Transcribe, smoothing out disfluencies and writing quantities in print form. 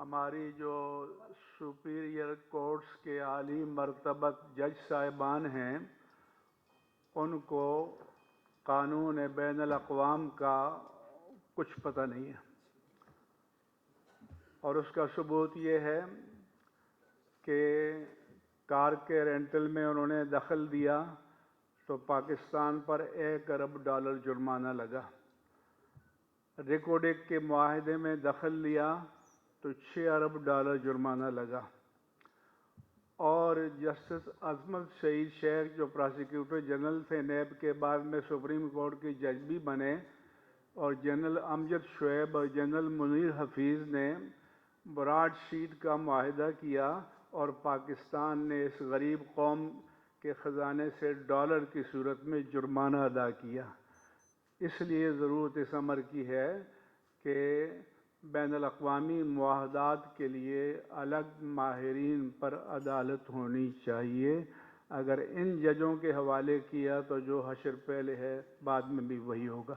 ہماری جو superior courts کے عالی مرتبت جج صاحبان ہیں ان کو قانون بین الاقوام کا کچھ پتہ نہیں ہے، اور اس کا ثبوت یہ ہے کہ کار کے رینٹل میں انہوں نے دخل دیا تو پاکستان پر $1 ارب جرمانہ لگا، ریکوڈک کے معاہدے میں دخل لیا تو $6 ارب جرمانہ لگا، اور جسٹس عظمت سعید شیخ جو پراسیکیوٹر جنرل تھے نیب کے، بعد میں سپریم کورٹ کے جج بھی بنے، اور جنرل امجد شعیب اور جنرل منیر حفیظ نے براڈ شیٹ کا معاہدہ کیا اور پاکستان نے اس غریب قوم کے خزانے سے ڈالر کی صورت میں جرمانہ ادا کیا۔ اس لیے ضرورت اس امر کی ہے کہ بین الاقوامی معاہدات کے لیے الگ ماہرین پر عدالت ہونی چاہیے۔ اگر ان ججوں کے حوالے کیا تو جو حشر پہلے ہے بعد میں بھی وہی ہوگا۔